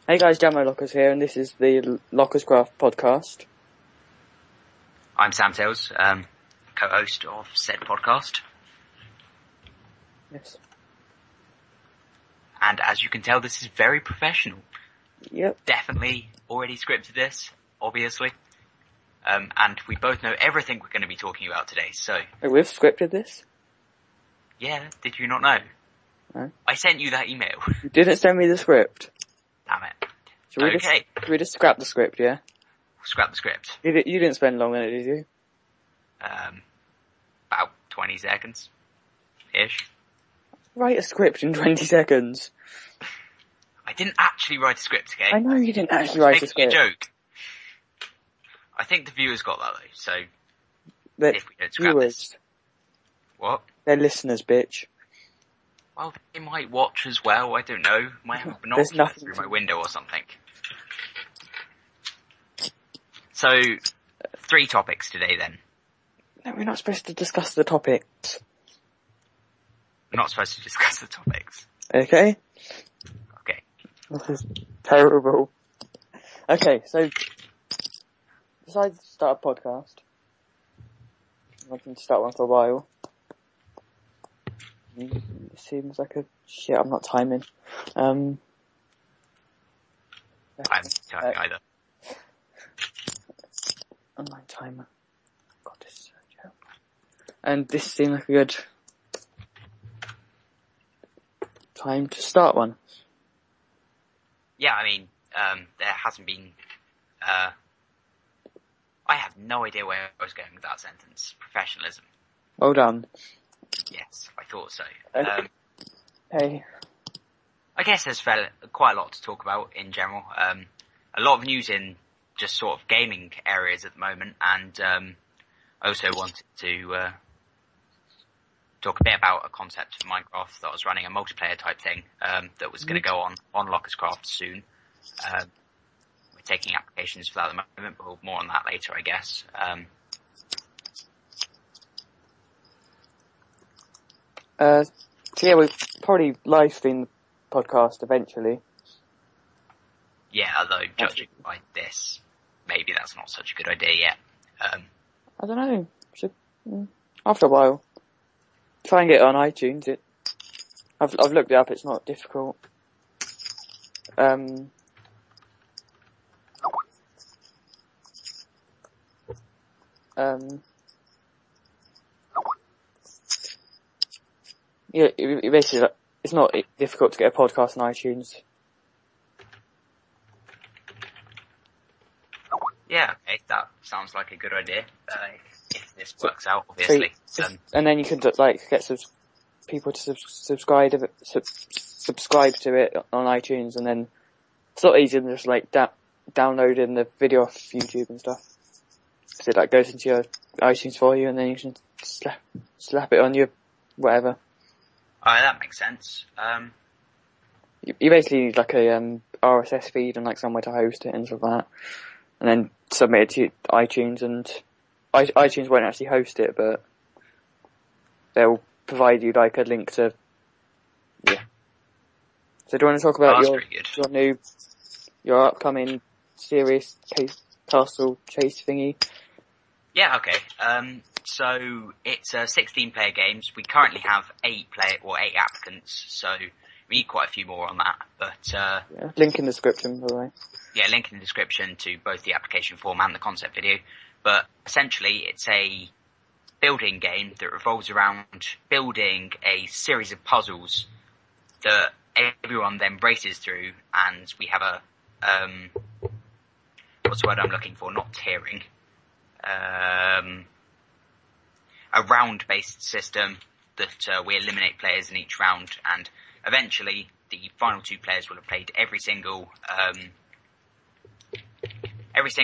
Hey guys, Damo Lockers here, and this is the Lockerzcraft podcast. I'm Sam Tails, co-host of said podcast. Yes. And as you can tell, this is very professional. Yep. Definitely already scripted this, obviously. And we both know everything we're going to be talking about today, so... Hey, we've scripted this? Yeah, did you not know? No. I sent you that email. You didn't send me the script. Damn it. Should we just scrap the script, yeah? Scrap the script. You didn't spend long on it, did you? About 20 seconds-ish. Write a script in 20 seconds. I didn't actually write a script, okay? I know you didn't actually write a script. Making a joke. I think the viewers got that though, so... if we don't scrap this... What? They're listeners, bitch. Well, they might watch as well, I don't know. Might have binoculars through my window or something. So, 3 topics today then. No, we're not supposed to discuss the topics. We're not supposed to discuss the topics. Okay? Okay. This is terrible. Okay, so... decided to start a podcast. I've wanted to start one for a while. It seems like a... shit, I'm not timing. I'm timing either. Online timer. God, this is a joke. And this seemed like a good... time to start one. Yeah, I mean, there hasn't been... I have no idea where I was going with that sentence. Professionalism. Well done. Yes, I thought so. Hey. I guess there's quite a lot to talk about in general. A lot of news in just sort of gaming areas at the moment, and I also wanted to talk a bit about a concept for Minecraft that was running a multiplayer type thing that was going to go on Lockerzcraft soon. We're taking applications for that at the moment, but more on that later, I guess. So yeah, we'll probably live stream the podcast eventually. Yeah, although judging by this, maybe that's not such a good idea yet. I don't know. After a while, try and get it on iTunes. I've looked it up. It's not difficult. Yeah, basically, it's not difficult to get a podcast on iTunes. Yeah, okay, that sounds like a good idea. If this works out, obviously. And then you can get some people to subscribe to it on iTunes, and then it's a lot easier than just downloading the video off YouTube and stuff. So it goes into your iTunes for you, and then you can slap it on your whatever. Oh, that makes sense. You basically need a RSS feed and somewhere to host it and stuff like that, and then submit it to iTunes. And iTunes won't actually host it, but they'll provide you a link to. Yeah. So do you want to talk about your upcoming serious castle chase thingy? Yeah, okay. So it's 16-player games. We currently have 8 applicants, so we need quite a few more on that. But yeah, link in the description, by the way. Yeah, link in the description to both the application form and the concept video. But essentially, it's a building game that revolves around building a series of puzzles that everyone then races through, and we have a what's the word I'm looking for? Not tiering. A round-based system that we eliminate players in each round, and eventually the final 2 players will have played every single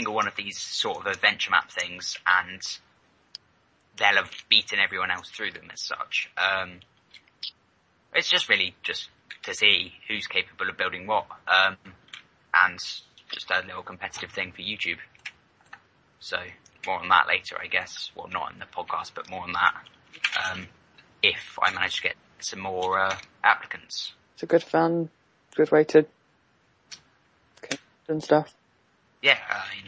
one of these sort of adventure map things, and they'll have beaten everyone else through them as such. It's just really just to see who's capable of building what, and just a little competitive thing for YouTube. So more on that later, I guess. Well, not in the podcast, but more on that. If I manage to get some more applicants. It's a good way to and stuff. Yeah,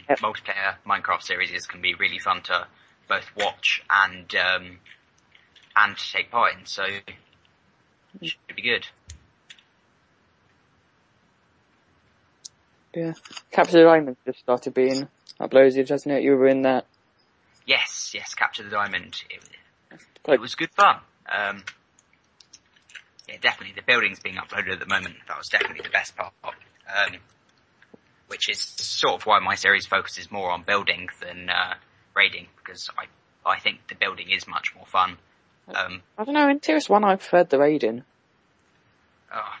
multiplayer Minecraft series can be really fun to both watch and to take part in, so it should be good. Yeah. Capture the Diamond just started being uploaded, hasn't it? You were in that. Yes, Capture the Diamond. It was good fun. Yeah, definitely. The building's being uploaded at the moment. That was definitely the best part. Which is sort of why my series focuses more on building than raiding, because I think the building is much more fun. I don't know, in Tier 1 I preferred the raiding. Oh,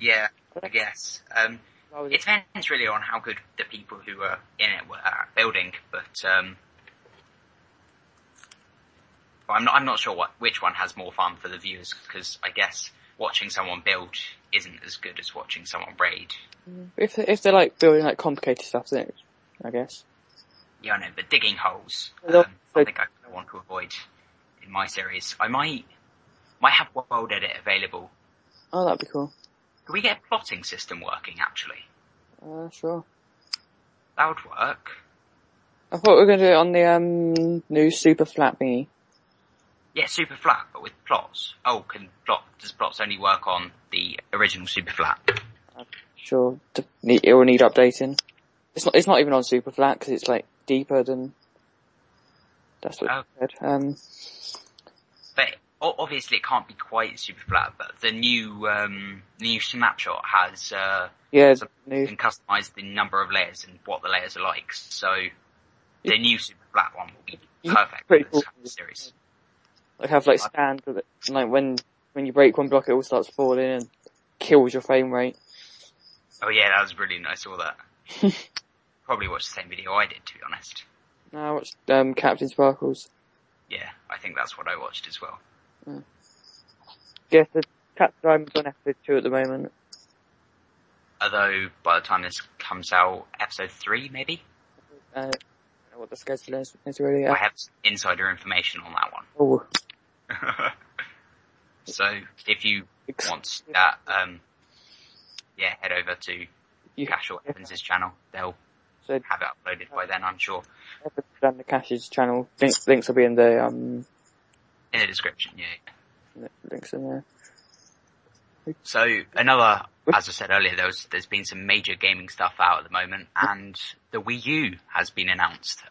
yeah, I guess. It depends really on how good the people who are in it were at building, but I'm not sure which one has more fun for the viewers, because I guess watching someone build isn't as good as watching someone raid. If they're like building like complicated stuff, then I guess. Yeah, I know, but digging holes, something I want to avoid in my series. I might have World Edit available. Oh, that'd be cool. Could we get a plotting system working, actually? Sure. That would work. I thought we were going to do it on the new super flat thingy. Yeah, super flat, but with plots. Oh, does plots only work on the original super flat? Sure, it will need updating. It's not even on super flat because it's like deeper than. That's what it said. But obviously it can't be quite super flat. But the new snapshot has you can customize the number of layers and what the layers are like. So the new super flat one will be perfect for this kind of series. Like have like stands with it, like when you break one block, it all starts falling and kills your frame rate. Oh yeah, that was brilliant. I saw that. Probably watched the same video I did, to be honest. No, I watched Captain Sparkles. Yeah, I think that's what I watched as well. Yeah, the Captain Diamond's on episode 2 at the moment. Although, by the time this comes out, episode 3, maybe? I don't know what the schedule is really. I have insider information on that one. Oh. So, if you want that, head over to Casual Weapons' channel. They'll have it uploaded by then, I'm sure. And the Cash's channel. Links will be in the in the description, yeah. Links in there. So another, as I said earlier, there's been some major gaming stuff out at the moment, and the Wii U has been announced,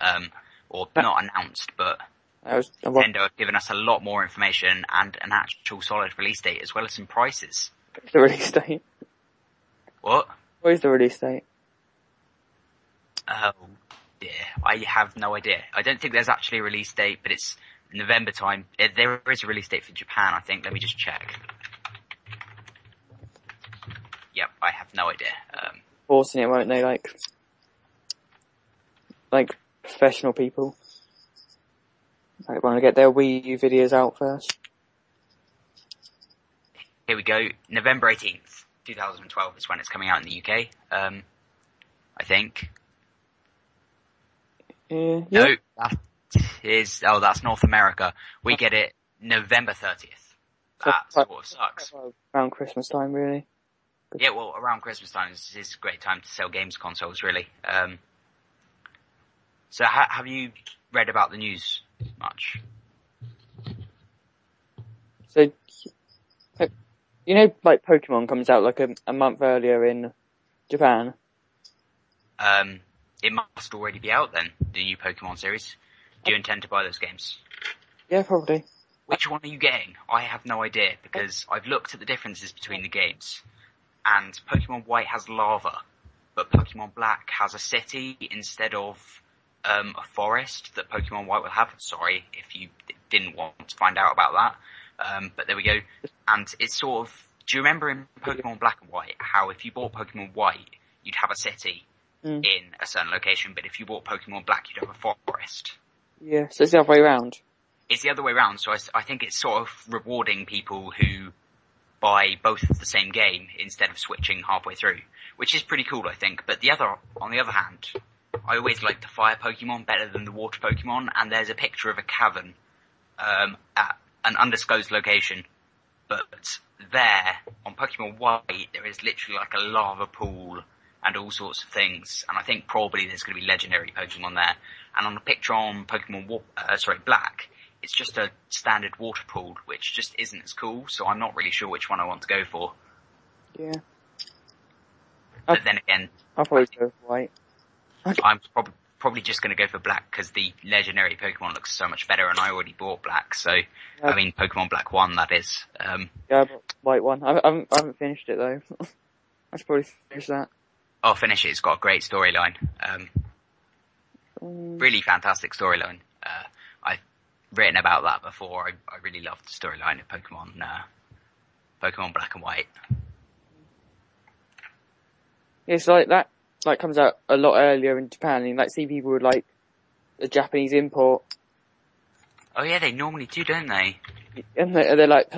or not announced, but Nintendo have given us a lot more information and an actual solid release date, as well as some prices. The release date. What? What is the release date? Oh dear, I have no idea. I don't think there's actually a release date, but it's November time. There is a release date for Japan, I think. Let me just check. Yep, I have no idea. Forcing it, won't they? Like professional people. Like want to get their Wii U videos out first. Here we go. November 18th, 2012 is when it's coming out in the UK. I think. Yeah. No, that's North America. We get it November 30th. That sort of sucks. Around Christmas time, really. Yeah, well, around Christmas time is a great time to sell games consoles, really. So have you read about the news much? So, you know, like Pokemon comes out like a month earlier in Japan. It must already be out then, the new Pokemon series. Do you intend to buy those games? Yeah, probably. Which one are you getting? I have no idea, because I've looked at the differences between the games. And Pokemon White has lava, but Pokemon Black has a city instead of a forest that Pokemon White will have. Sorry if you didn't want to find out about that. But there we go. And it's sort of, do you remember in Pokemon Black and White how if you bought Pokemon White, you'd have a city in a certain location, but if you bought Pokemon Black, you'd have a forest? Yeah, so it's the other way around. It's the other way around, so I think it's sort of rewarding people who buy both of the same game instead of switching halfway through, which is pretty cool, I think. But on the other hand, I always like the fire Pokemon better than the water Pokemon, and there's a picture of a cavern at an undisclosed location, but there, on Pokemon White, there is literally like a lava pool and all sorts of things. And I think probably there's going to be legendary Pokemon there. And on the picture on Pokemon Black, it's just a standard water pool, which just isn't as cool. So I'm not really sure which one I want to go for. Yeah. But then again, I'll probably go for white. I'm probably just going to go for black because the legendary Pokemon looks so much better, and I already bought black. So, I mean, Pokemon Black 1, that is. Yeah, I bought white one. I haven't finished it though. I should probably finish that. I'll finish it. It's got a great storyline. Really fantastic storyline. I've written about that before. I really loved the storyline of Pokemon Black and White. It's like that. Like comes out a lot earlier in Japan, and like see people with like a Japanese import. Oh yeah, they normally do, don't they? And they're like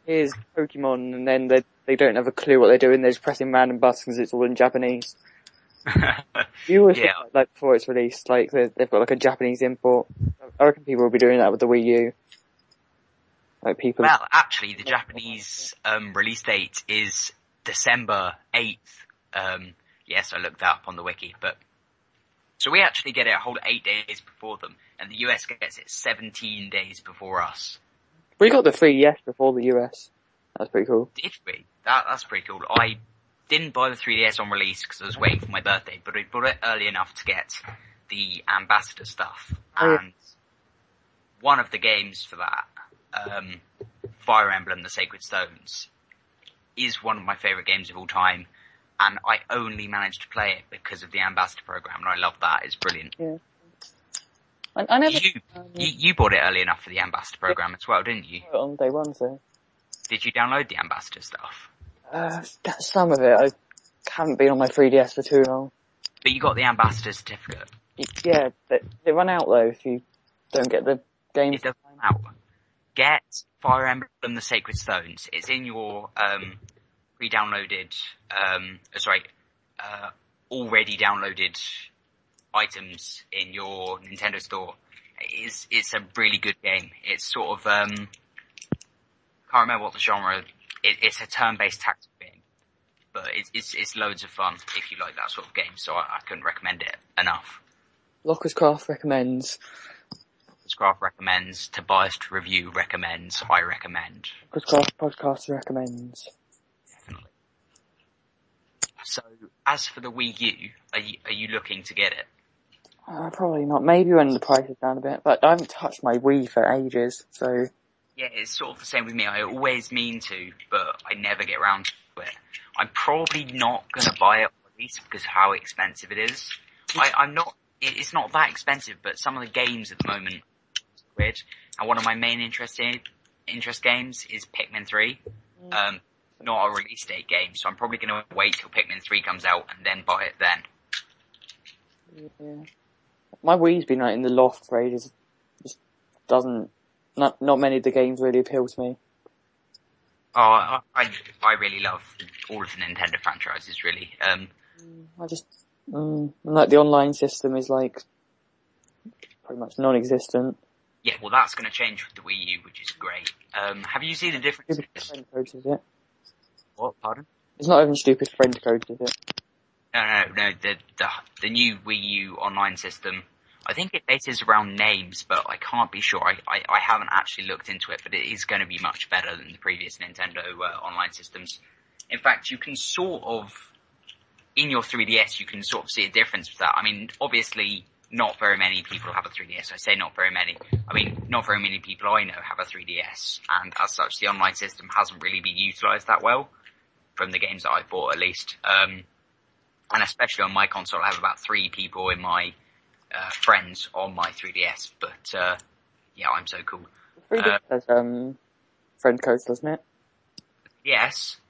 here's Pokemon, and then they don't have a clue what they're doing. They're just pressing random buttons. It's all in Japanese. You always think, like before it's released, like they've got like a Japanese import. I reckon people will be doing that with the Wii U. Like people. Well, actually, the Japanese release date is December 8th. Yes, I looked that up on the wiki, but so we actually get it a whole 8 days before them, and the US gets it 17 days before us. We got the 3DS before the US. That's pretty cool. Did we? That's pretty cool. I didn't buy the 3DS on release because I was waiting for my birthday, but I bought it early enough to get the ambassador stuff. And one of the games for that, Fire Emblem: The Sacred Stones, is one of my favourite games of all time. And I only managed to play it because of the ambassador program, and I love that. It's brilliant. Yeah. I never. You bought it early enough for the ambassador program as well, didn't you? On day one, so. Did you download the ambassador stuff? Some of it. I haven't been on my 3DS for too long. But you got the ambassador certificate. Yeah, they run out though if you don't get the game. It does run out. Get Fire Emblem: The Sacred Stones. It's in your pre-downloaded, already downloaded items in your Nintendo store. It's a really good game. It's sort of, can't remember what the genre, it's a turn-based tactical game. But it's loads of fun if you like that sort of game, so I couldn't recommend it enough. Lockerzcraft recommends. Lockerzcraft recommends. Tobias to Review recommends. I recommend. Lockerzcraft podcast recommends. So, as for the Wii U, are you looking to get it? Probably not. Maybe when the price is down a bit, but I haven't touched my Wii for ages, so. Yeah, it's sort of the same with me. I always mean to, but I never get around to it. I'm probably not gonna buy it on release because of how expensive it is. It's not that expensive, but some of the games at the moment are weird. And one of my main interest games is Pikmin 3. Not a release date game, so I'm probably going to wait till Pikmin 3 comes out and then buy it then. Yeah. My Wii's been like in the loft for ages. Just doesn't, not many of the games really appeal to me. Oh, I really love all of the Nintendo franchises, really. Like the online system is like pretty much non-existent. Yeah, well that's going to change with the Wii U, which is great. Have you seen the differences? Friend codes, is it? What, pardon? It's not even stupid friend codes, is it? No, the new Wii U online system, I think it bases around names, but I can't be sure. I haven't actually looked into it, but it is going to be much better than the previous Nintendo online systems. In fact, you can sort of, in your 3DS, you can sort of see a difference with that. I mean, obviously, not very many people have a 3DS. I say not very many. I mean, not very many people I know have a 3DS, and as such, the online system hasn't really been utilised that well, from the games that I've bought at least. And especially on my console, I have about 3 people in my friends on my 3DS, but yeah, I'm so cool. 3DS has friend codes, doesn't it? Yes,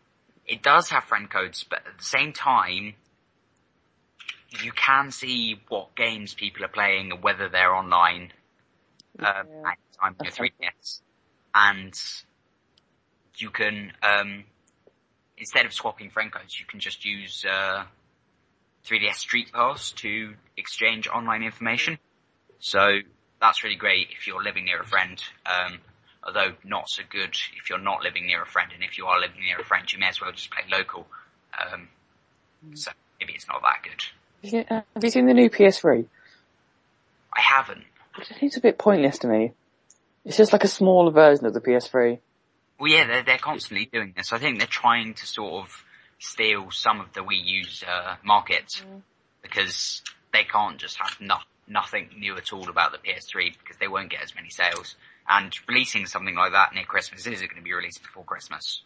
it does have friend codes, but at the same time, you can see what games people are playing and whether they're online at the time on your 3DS. And you can, instead of swapping friend codes, you can just use 3DS Street Pass to exchange online information. So that's really great if you're living near a friend, although not so good if you're not living near a friend. And if you are living near a friend, you may as well just play local. So maybe it's not that good. Have you seen the new PS3? I haven't. It seems a bit pointless to me. It's just like a smaller version of the PS3. Well, yeah, they're constantly doing this. I think they're trying to sort of steal some of the Wii U's market because they can't just have nothing new at all about the PS3 because they won't get as many sales. And releasing something like that near Christmas, is it going to be released before Christmas?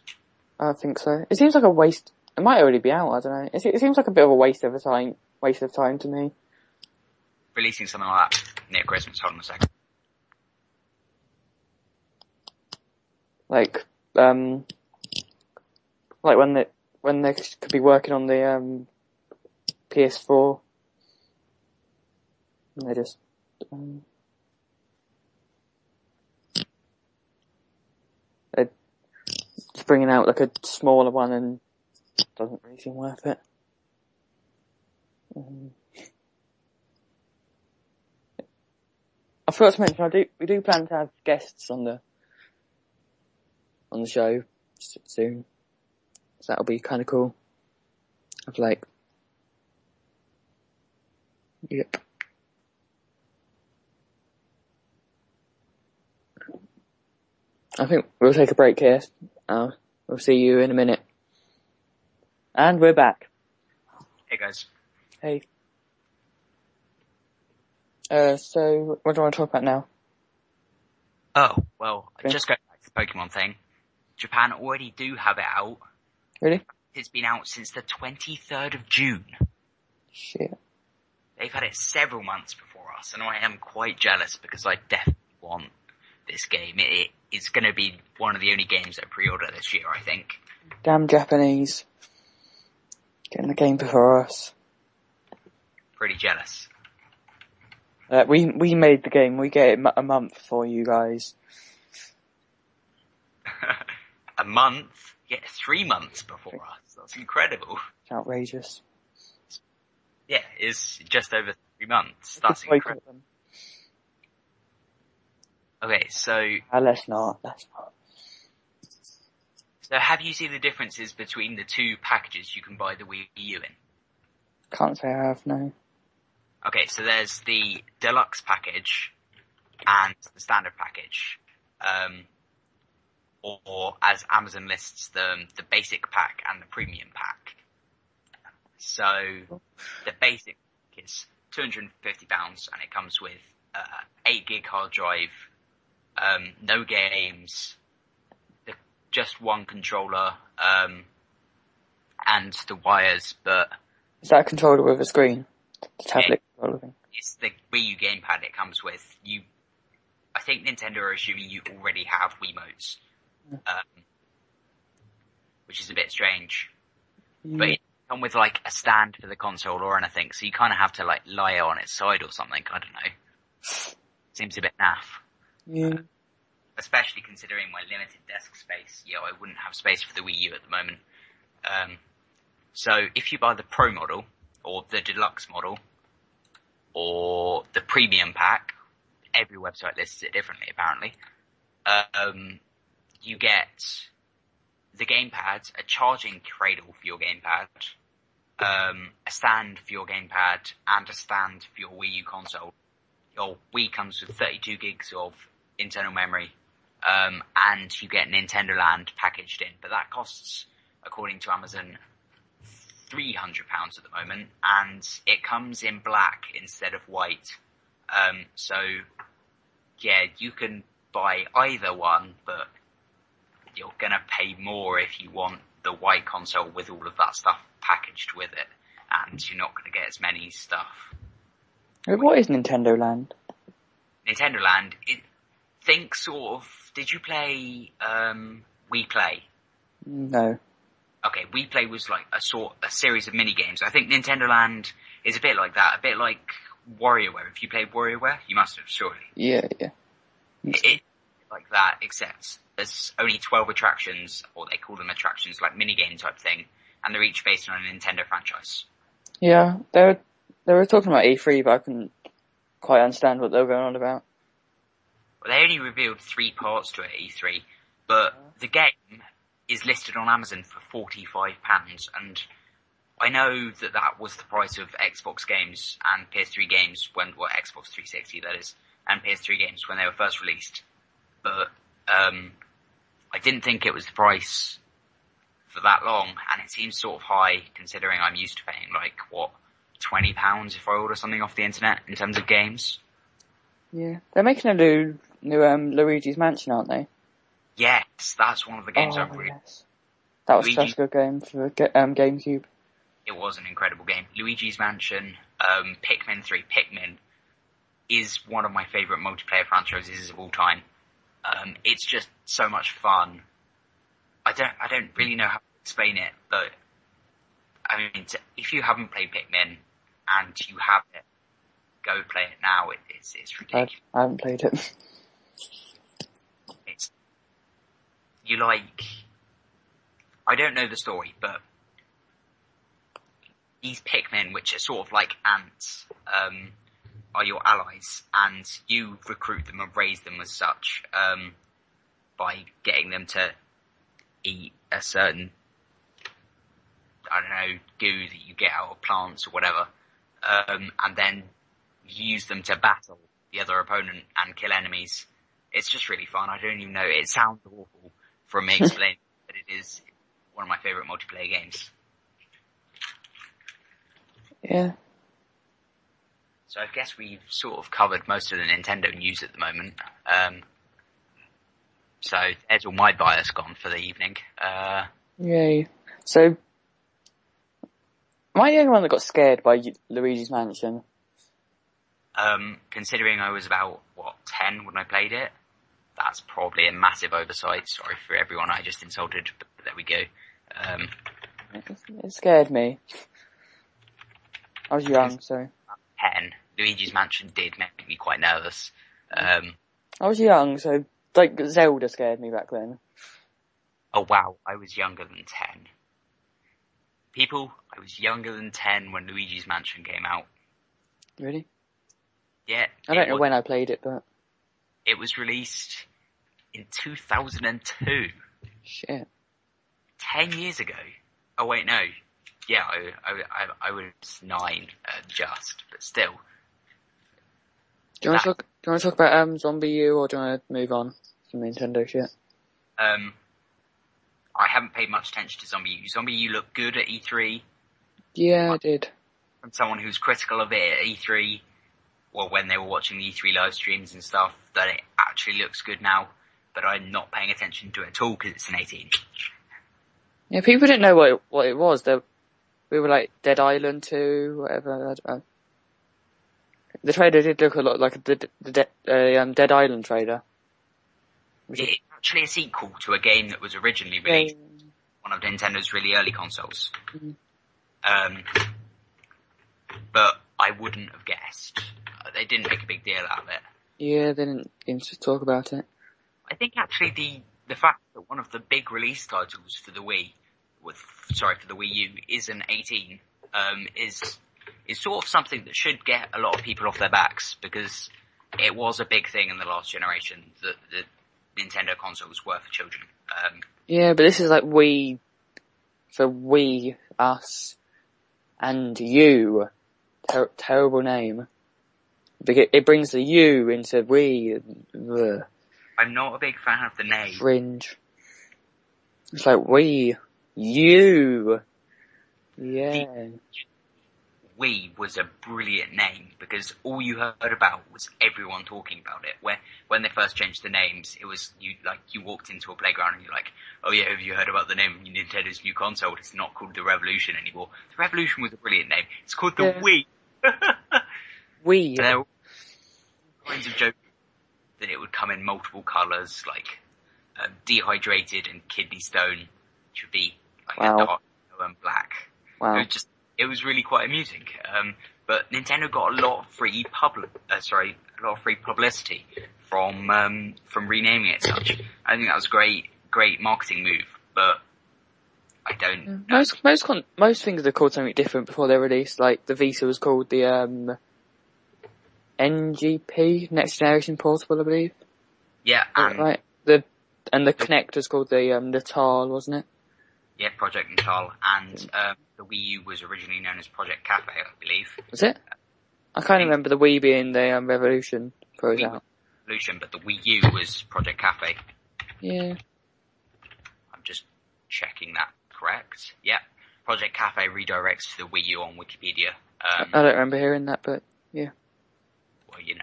I think so. It seems like a waste. It might already be out. I don't know. It seems like a bit of a waste of time to me. Releasing something like that near Christmas. Hold on a second. Like when they could be working on the PS4, and they just they're just bringing out like a smaller one, and it doesn't really seem worth it. I forgot to mention, we do plan to have guests on the show soon. So that'll be kind of cool. Yep. I think we'll take a break here. We'll see you in a minute. And we're back. Hey guys. Hey. So what do I want to talk about now? Oh, well, Okay. just going back to the Pokemon thing. Japan already do have it out. Really? It's been out since the 23rd of June. Shit. They've had it several months before us, and I am quite jealous because I definitely want this game. It's going to be one of the only games I pre-order this year, I think. Damn Japanese. Getting the game before us. Pretty jealous. We made the game. We get it a month for you guys. A month? Yeah, 3 months before us. That's incredible. It's outrageous. Yeah, it's just over 3 months. That's incredible. Okay, so... Let's not. So have you seen the differences between the two packages you can buy the Wii U in? Can't say I have, no. Okay, so there's the deluxe package and the standard package. Or as Amazon lists them, the basic pack and the premium pack. So the basic is £250 and it comes with 8 gig hard drive, no games, just one controller, and the wires, but... Is that a controller with a screen? The tablet controller thing? It's the Wii U gamepad it comes with. I think Nintendo are assuming you already have Wiimotes. Which is a bit strange. Yeah. But it come with like a stand for the console or anything, so you kind of have to like lie it on its side or something. I don't know. Seems a bit naff. Yeah. Especially considering my limited desk space. Yeah, I wouldn't have space for the Wii U at the moment. So if you buy the Pro model or the deluxe model or the premium pack, every website lists it differently apparently. You get the gamepad, a charging cradle for your gamepad, a stand for your gamepad, and a stand for your Wii U console. Your Wii comes with 32 gigs of internal memory, and you get Nintendo Land packaged in. But that costs, according to Amazon, £300 at the moment, and it comes in black instead of white. So, yeah, you can buy either one, but you're gonna pay more if you want the white console with all of that stuff packaged with it, and you're not gonna get as many stuff. What is Nintendo Land? Nintendo Land, think sort of, did you play, Wii Play? No. Okay, Wii Play was like a series of mini games. I think Nintendo Land is a bit like that, a bit like WarioWare. If you played WarioWare, you must have, surely. Yeah. It's like that, except there's only 12 attractions, or they call them attractions, like mini-game type thing, and they're each based on a Nintendo franchise. Yeah, they were talking about E3, but I couldn't quite understand what they were going on about. Well, they only revealed 3 parts to it at E3, but the game is listed on Amazon for £45, and I know that was the price of Xbox games and PS3 games Xbox 360 that is, and PS3 games when they were first released. But I didn't think it was the price for that long, and it seems sort of high considering I'm used to paying like £20 if I order something off the internet in terms of games. Yeah, they're making a new Luigi's Mansion, aren't they? Yes, that's one of the games I'm really. Yes. That was such a good game for GameCube. It was an incredible game. Luigi's Mansion, Pikmin 3. Pikmin is one of my favourite multiplayer franchises of all time. It's just so much fun. I don't really know how to explain it, but I mean, if you haven't played Pikmin and you have it, go play it now. It's ridiculous. I haven't played it. I don't know the story, but these Pikmin, which are sort of like ants, are your allies, and you recruit them and raise them as such, by getting them to eat a certain, I don't know, goo that you get out of plants or whatever, and then use them to battle the other opponent and kill enemies. It's just really fun. I don't even know. It sounds awful from me explaining, but it is one of my favourite multiplayer games. Yeah. So I guess we've sort of covered most of the Nintendo news at the moment. So there's all my bias gone for the evening. Yay. So, am I the only one that got scared by Luigi's Mansion? Considering I was about, 10 when I played it, that's probably a massive oversight. Sorry for everyone I just insulted, but there we go. It scared me. I was young, so. 10. Luigi's Mansion did make me quite nervous. I was young, so, like, Zelda scared me back then. Oh wow, I was younger than 10. People, I was younger than 10 when Luigi's Mansion came out. Really? Yeah. I don't know when I played it, but... It was released in 2002. Shit. 10 years ago. Oh wait, no. Yeah, I was 9, just, but still. Do you want to talk about Zombie U, or do you want to move on from Nintendo shit? I haven't paid much attention to Zombie U. Zombie U looked good at E3. Yeah, I did. From someone who's critical of it at E3, well, when they were watching the E3 live streams and stuff, that it actually looks good now, but I'm not paying attention to it at all because it's an 18. Yeah, people didn't know what it was. We were like Dead Island 2, whatever. I don't know. The trailer did look a lot like the Dead Island trailer. It's actually a sequel to a game that was originally released on one of Nintendo's really early consoles. Mm-hmm. But I wouldn't have guessed. They didn't make a big deal out of it. Yeah, they didn't even talk about it. I think actually the fact that one of the big release titles for the Wii, for the Wii U, is an 18, is sort of something that should get a lot of people off their backs, because it was a big thing in the last generation that the Nintendo consoles were for children. Yeah, but this is like Wii, for we, us, and you. Terrible name. It brings the U into we. Ugh. I'm not a big fan of the name. Fringe. It's like we, you. Yeah. Wii was a brilliant name because all you heard about was everyone talking about it. When they first changed the names, it was you walked into a playground and you're like, oh yeah, have you heard about the name of Nintendo's new console? It's not called the Revolution anymore. The Revolution was a brilliant name. It's called the Wii. Wii. There were all kinds of jokes that it would come in multiple colours, like dehydrated and kidney stone, which would be like a dark yellow and black. Wow. It was really quite amusing. But Nintendo got a lot of free publicity from renaming it such. I think that was great marketing move, but I don't. Most things are called something different before they're released. Like the Vita was called the NGP, Next Generation Portable, I believe. Yeah, right. The Kinect was called the TAL, wasn't it? Yeah, Project Natal, and the Wii U was originally known as Project Cafe, I believe. Was it? I can't remember the Wii being the Revolution throws out. Revolution, but the Wii U was Project Cafe. Yeah. I'm just checking that correct. Yeah, Project Cafe redirects to the Wii U on Wikipedia. I don't remember hearing that, but yeah. Well, you know,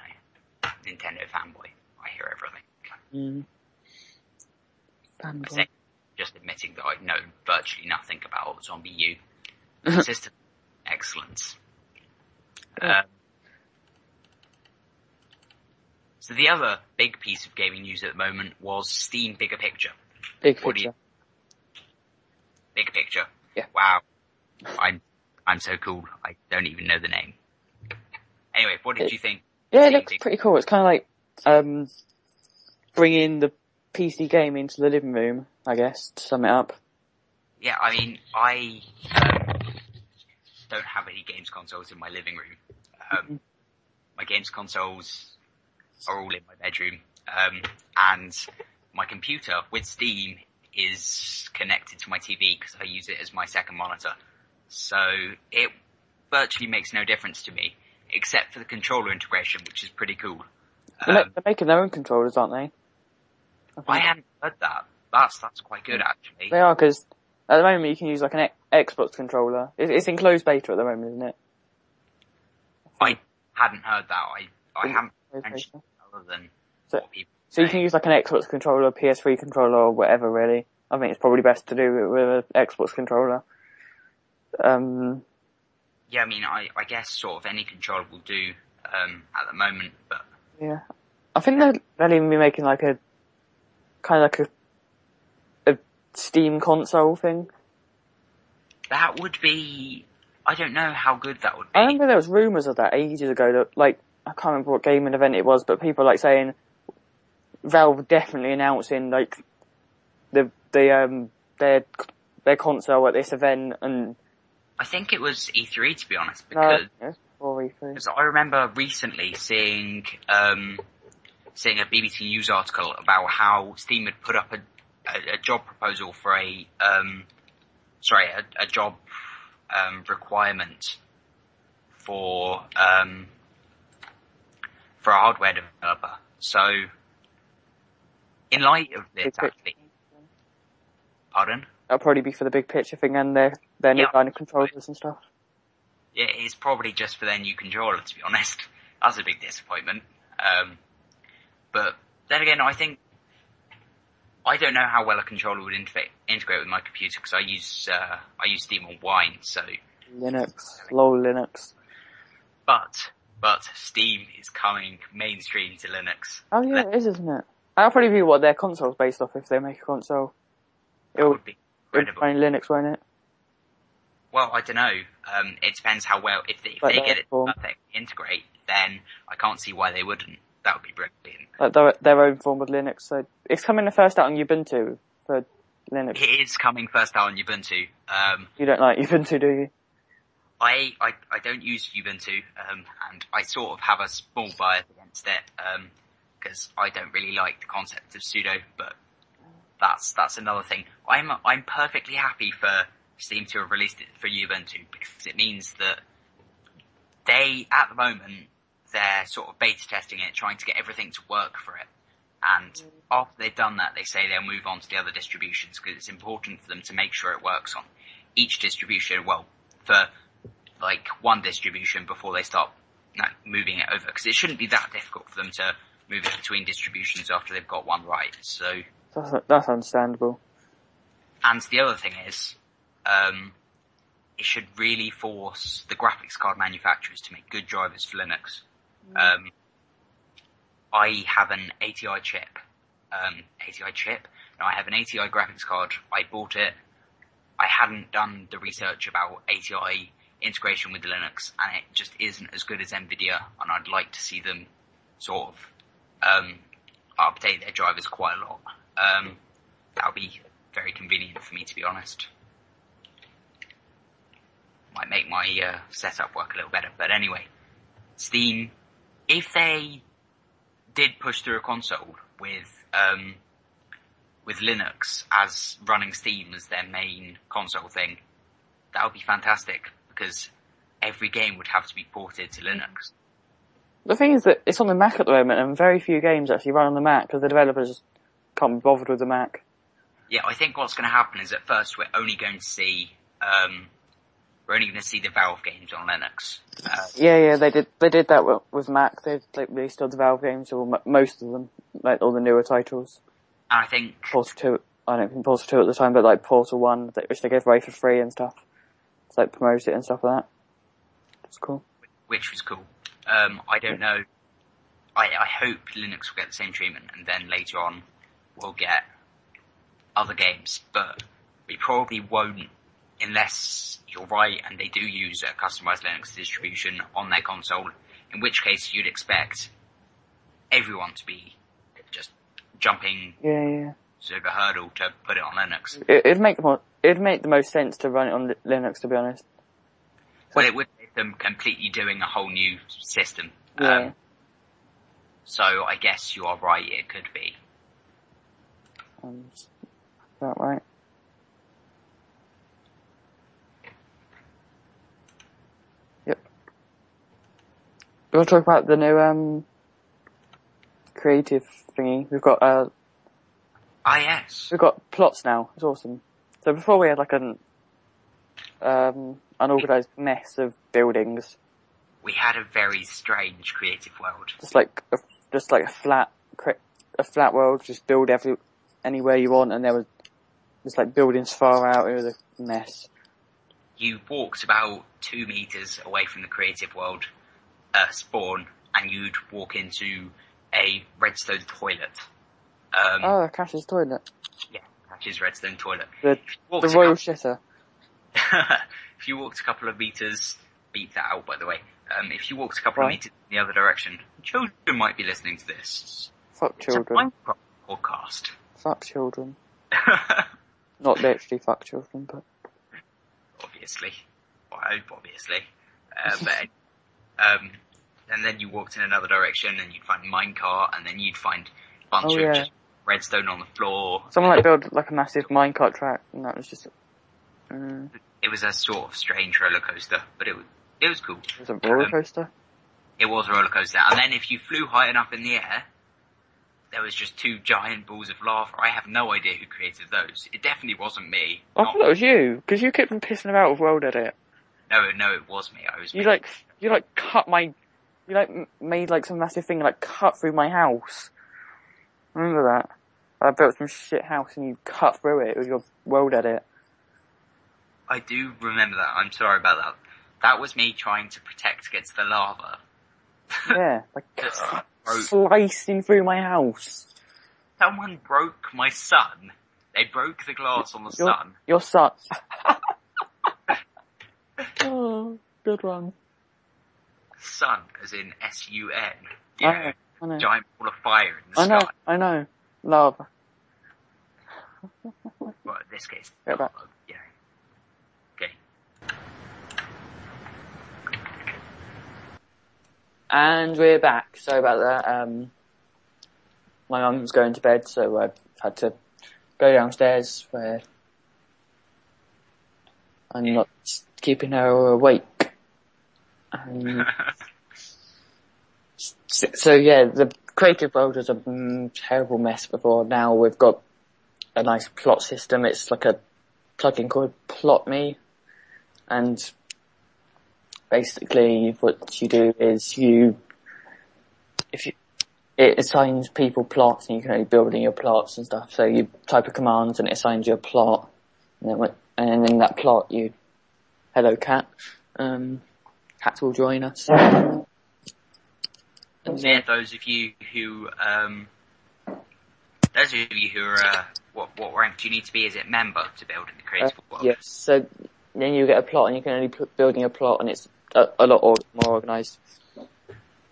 Nintendo fanboy. I hear everything. Fanboy. Just admitting that I know virtually nothing about Zombie U. Consistent excellence. So the other big piece of gaming news at the moment was Steam Bigger Picture. Big Picture. Big Picture. Yeah. Wow. I'm so cool. I don't even know the name. Anyway, what did you think? Yeah, it looks pretty cool. It's kind of like bringing the PC game into the living room, I guess, to sum it up. Yeah, I mean, I don't have any games consoles in my living room. My games consoles are all in my bedroom, and my computer with Steam is connected to my TV because I use it as my second monitor. So it virtually makes no difference to me, except for the controller integration, which is pretty cool. They're making their own controllers, aren't they? I hadn't heard that. That's quite good, actually. They are, because at the moment you can use like an Xbox controller. It's in closed beta at the moment, isn't it? I hadn't heard that. I haven't mentioned other than what people So you can use like an Xbox controller, PS3 controller, or whatever, really. I think it's probably best to do it with an Xbox controller. Yeah, I mean, I guess sort of any controller will do at the moment, but... Yeah. I think they'll even be making like a kind of like a Steam console thing. That would be... I don't know how good that would be. I remember there was rumours of that ages ago that, like, I can't remember what gaming event it was, but people like saying Valve definitely announcing like their console at this event, and I think it was E3 to be honest, because E3. I remember recently seeing a BBC News article about how Steam had put up a job proposal for a job requirement for a hardware developer. So, in light of this, actually, pardon? That'll probably be for the big picture thing and their new line of controllers and stuff. Yeah, it's probably just for their new controller, to be honest. That's a big disappointment. But then again, I don't know how well a controller would integrate with my computer because I use Steam on Wine, so Linux, Linux. But Steam is coming mainstream to Linux. Oh yeah, it is, isn't it? That'll probably be what their console's based off if they make a console. It would be incredible. It'll be Linux, won't it? Well, I don't know. It depends how well. If they get it perfect integrate, then I can't see why they wouldn't. That would be brilliant. Like their own form of Linux. So it's coming first out on Ubuntu for Linux. It is coming first out on Ubuntu. You don't like Ubuntu, do you? I don't use Ubuntu, and I sort of have a small bias against it, because I don't really like the concept of sudo, but that's another thing. I'm perfectly happy for Steam to have released it for Ubuntu, because it means that at the moment, they're sort of beta testing it, trying to get everything to work for it. And after they've done that, they say they'll move on to the other distributions, because it's important for them to make sure it works on each distribution, for like one distribution before they start moving it over, because it shouldn't be that difficult for them to move it between distributions after they've got one right. So that's understandable. And the other thing is, it should really force the graphics card manufacturers to make good drivers for Linux. I have an ATI chip. Now I have an ATI graphics card. I bought it. I hadn't done the research about ATI integration with Linux, and it just isn't as good as NVIDIA, and I'd like to see them sort of update their drivers quite a lot. That would be very convenient for me, to be honest. Might make my setup work a little better. But anyway, Steam, if they did push through a console with with Linux as running Steam as their main console thing, that would be fantastic, because every game would have to be ported to Linux. The thing is that it's on the Mac at the moment, and very few games actually run on the Mac because the developers can't be bothered with the Mac. Yeah, I think what's going to happen is at first we're only going to see the Valve games on Linux. Yeah, they did that with Mac. They released all the Valve games, or most of them, like all the newer titles. And I think Portal 2, I don't think Portal 2 at the time, but like Portal 1, which they gave away for free and stuff. It's like promote it and stuff like that. It's cool. Which was cool. I don't know. I hope Linux will get the same treatment, and then later on we'll get other games, but we probably won't unless you're right and they do use a customized Linux distribution on their console, in which case you'd expect everyone to be just jumping over a hurdle to put it on Linux. It'd make the most sense to run it on Linux, to be honest. Well, it would make them completely doing a whole new system. Yeah. So I guess you are right, it could be. Is that right? Yep. We'll talk about the new creative thingy. We've got yes. we've got plots now. It's awesome. So before we had like an unorganized mess of buildings. We had a very strange creative world. Just like a flat world. Just build anywhere you want, and there was just like buildings far out. It was a mess. You walked about 2 meters away from the creative world spawn, and you'd walk into a redstone toilet. Cash's toilet. Yeah, Cash's redstone toilet. The royal shitter. If you walked a couple of meters, beat that out by the way. If you walked a couple of meters in the other direction, children might be listening to this. Fuck children. It's a Minecraft podcast. Fuck children. Not literally fuck children, but... Obviously. I hope obviously. And then you walked in another direction and you'd find a minecart, and then you'd find a bunch of just redstone on the floor. Someone built like a massive minecart track, and that was just... It was a sort of strange roller coaster, but it was cool. It was a roller coaster? It was a roller coaster. And then if you flew high enough in the air, there was just 2 giant balls of lava. I have no idea who created those. It definitely wasn't me. I thought it was you, because you kept on pissing about with World Edit. No, it was me. You made like some massive thing, like cut through my house. Remember that? I built some shit house and you cut through it with your World Edit. I do remember that. I'm sorry about that. That was me trying to protect against the lava. Yeah, like slicing through my house. Someone broke my sun. They broke the glass on the sun. Your son. Oh, good one. Sun, as in S-U-N. I know. Giant ball of fire in the sky. I know. Lava. Well, in this case, Get back. Yeah. Okay. And we're back. Sorry about that. My mum was going to bed, so I had to go downstairs where I'm not keeping her awake. So yeah, the creative world was a terrible mess before. Now we've got a nice plot system. It's like a plugin called Plot.me, and basically what you do is it assigns people plots, and you can only build in your plots and stuff. So you type a command and it assigns you a plot, and then in that plot hello cat, cats will join us. And yeah, those of you who are what rank do you need to be? Is it member to build in the creative world? Yes. So then you get a plot, and you can only put building a plot, and it's a lot more organised.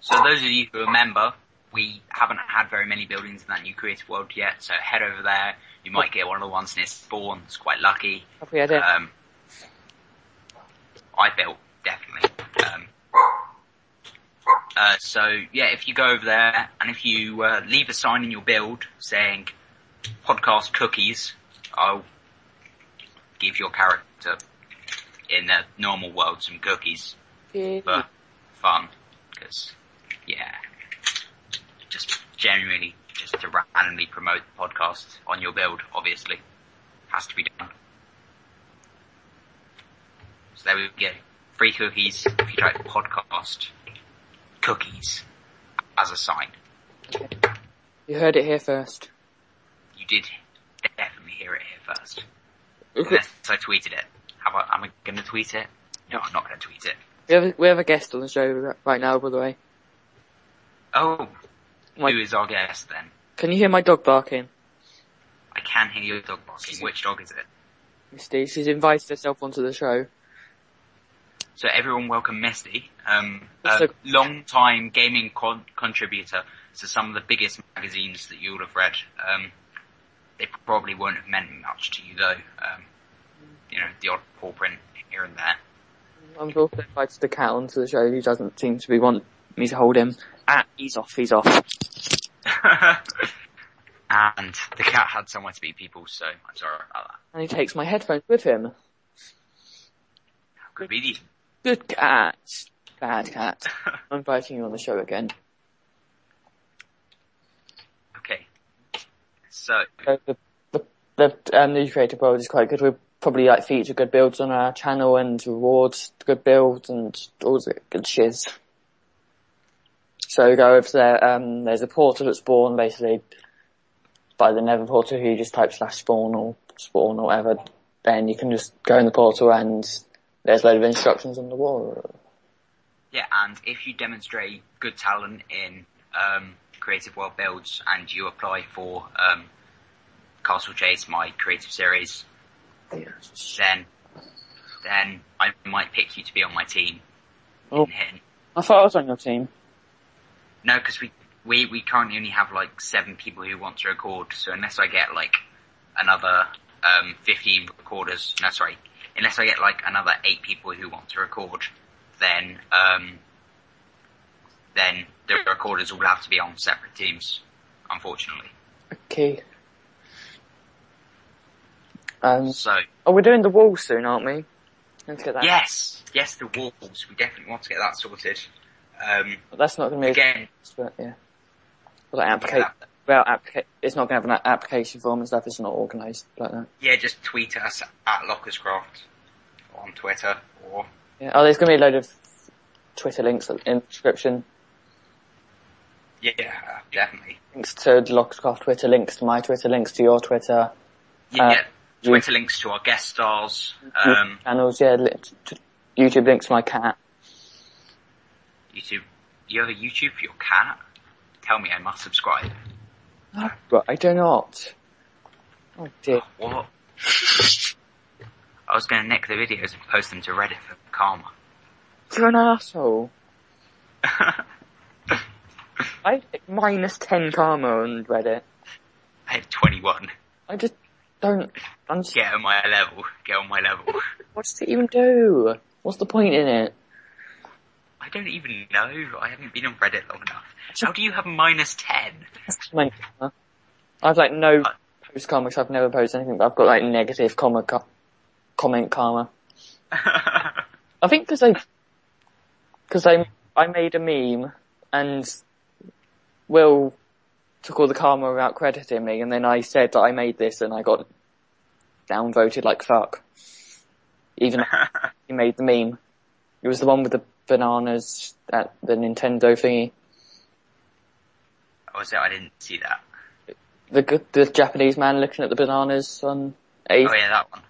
So those of you who are member, we haven't had very many buildings in that new creative world yet. So head over there. You might get one of the ones near spawn. It's quite lucky. Have we had it? I built definitely. So yeah, if you go over there and if you leave a sign in your build saying podcast cookies, I'll give your character in the normal world some cookies for fun. Because, yeah, just genuinely, just to randomly promote the podcast on your build, obviously. Has to be done. So there we go. Free cookies if you type podcast cookies as a sign. You heard it here first. You did definitely hear it here first. Unless I tweeted it. Am I going to tweet it? No, I'm not going to tweet it. We have a guest on the show right now, by the way. Oh, who is our guest then? Can you hear my dog barking? I can hear your dog barking. Which dog is it? Misty. She's invited herself onto the show. So everyone welcome Misty, a long-time gaming contributor to some of the biggest magazines that you'll have read. They probably won't have meant much to you though. You know, the odd paw print here and there. I'm also invited the cat onto the show. He doesn't seem to want me to hold him. He's off. And the cat had somewhere to be, people, so I'm sorry about that. And he takes my headphones with him. Good video. Good cat. Bad cat. I'm inviting you on the show again. Okay. So the new creative world is quite good. We probably feature good builds on our channel and rewards good builds and all the good shiz. So go over there. There's a portal at spawn, basically by the Nether portal. You just type /spawn or spawn or whatever. Then you can just go in the portal and there's a load of instructions on the wall. Yeah, and if you demonstrate good talent in creative world builds and you apply for Castle Chase, my creative series, then I might pick you to be on my team. Oh, I thought I was on your team. No, because we currently only have 7 people who want to record, so unless I get another 50 recorders, unless I get another 8 people who want to record, then the recorders all have to be on separate teams, unfortunately. Okay. We're doing the wall soon, aren't we? Let's get that. Yes, the walls. We definitely want to get that sorted. But that's not going to be again. But yeah. It's not going to have an application form and stuff. It's not organised like that. Yeah, just tweet us at Lockerzcraft on Twitter or. Yeah. Oh, there's going to be a load of Twitter links in the description. Yeah, definitely. Links to the Lockerzcraft Twitter, links to my Twitter, links to your Twitter. Yeah. Twitter links to our guest stars. Channels, yeah. YouTube links to my cat. YouTube. You have a YouTube for your cat? Tell me I must subscribe. But I do not. Oh dear. What? I was going to nick the videos and post them to Reddit for karma. You're an arsehole. I have -10 karma on Reddit. I have 21. I just don't Get on my level. What does it even do? What's the point in it? I don't even know. I haven't been on Reddit long enough. How do you have -10? I've no post karma because I've never posted anything, but I've got negative comment karma. I think because I made a meme and Will took all the karma without crediting me, and then I said that I made this and I got downvoted like fuck. Even though he made the meme. It was the one with the bananas at the Nintendo thingy. Oh, I didn't see that. The Japanese man looking at the bananas on Oh yeah, that one.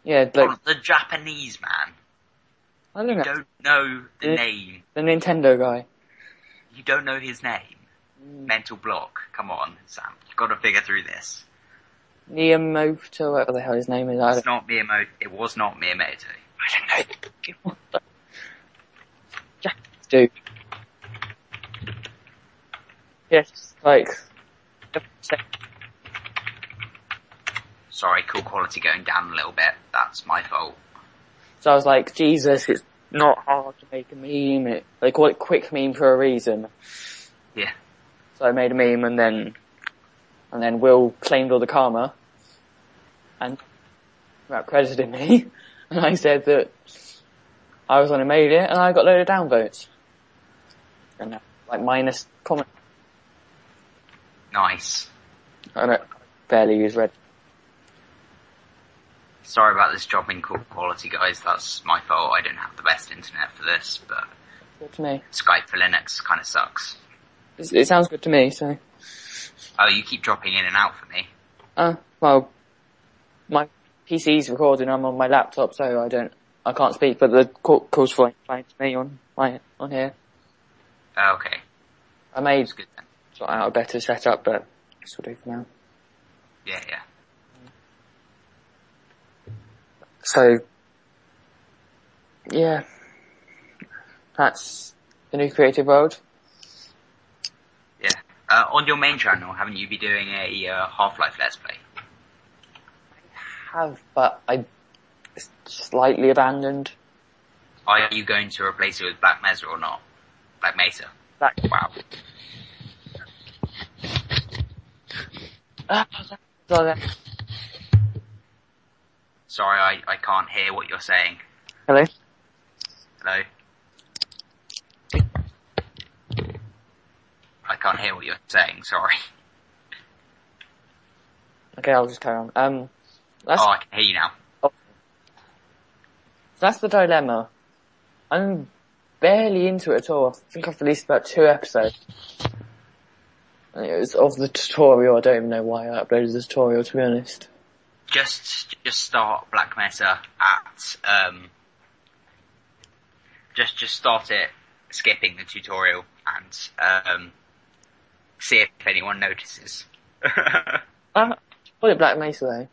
Yeah, the Japanese man. I don't know. You don't know the name. The Nintendo guy. You don't know his name. Mental block. Come on, Sam. You've got to figure through this. Miyamoto, whatever the hell his name is. It's not Miyamoto. It was not Miyamoto. I don't know. Japanese dude. Yes, Sorry, call quality going down a little bit. That's my fault. So I was like, Jesus, it's not hard to make a meme. They call it quick meme for a reason. Yeah. So I made a meme and then and then Will claimed all the karma, and credited me, and I said that I was the one who made it, and I got a load of downvotes. And like minus comment. Nice. I don't barely use Red. Sorry about this dropping quality, guys. That's my fault. I don't have the best internet for this, but Good to me. Skype for Linux kind of sucks. It sounds good to me, so. Oh, you keep dropping in and out for me. Well, my PC's recording, I'm on my laptop, so I can't speak, but the call's fine to me on here. Oh, okay. I made That's good then. sort out a better setup, but this will do for now. Yeah. So, yeah. That's the new creative world. Yeah. On your main channel, haven't you been doing a Half-Life Let's Play? I have, but I slightly abandoned. Are you going to replace it with Black Mesa or not? Black Mesa. Wow. Sorry, I can't hear what you're saying. Hello? Hello? I can't hear what you're saying, sorry. Okay, I'll just carry on. Oh, I can hear you now. That's the dilemma. I'm barely into it at all. I think I've released about 2 episodes. And it was of the tutorial. I don't even know why I uploaded the tutorial, to be honest. Just start Black Mesa at, just start it skipping the tutorial and, see if anyone notices. I call it Black Mesa though.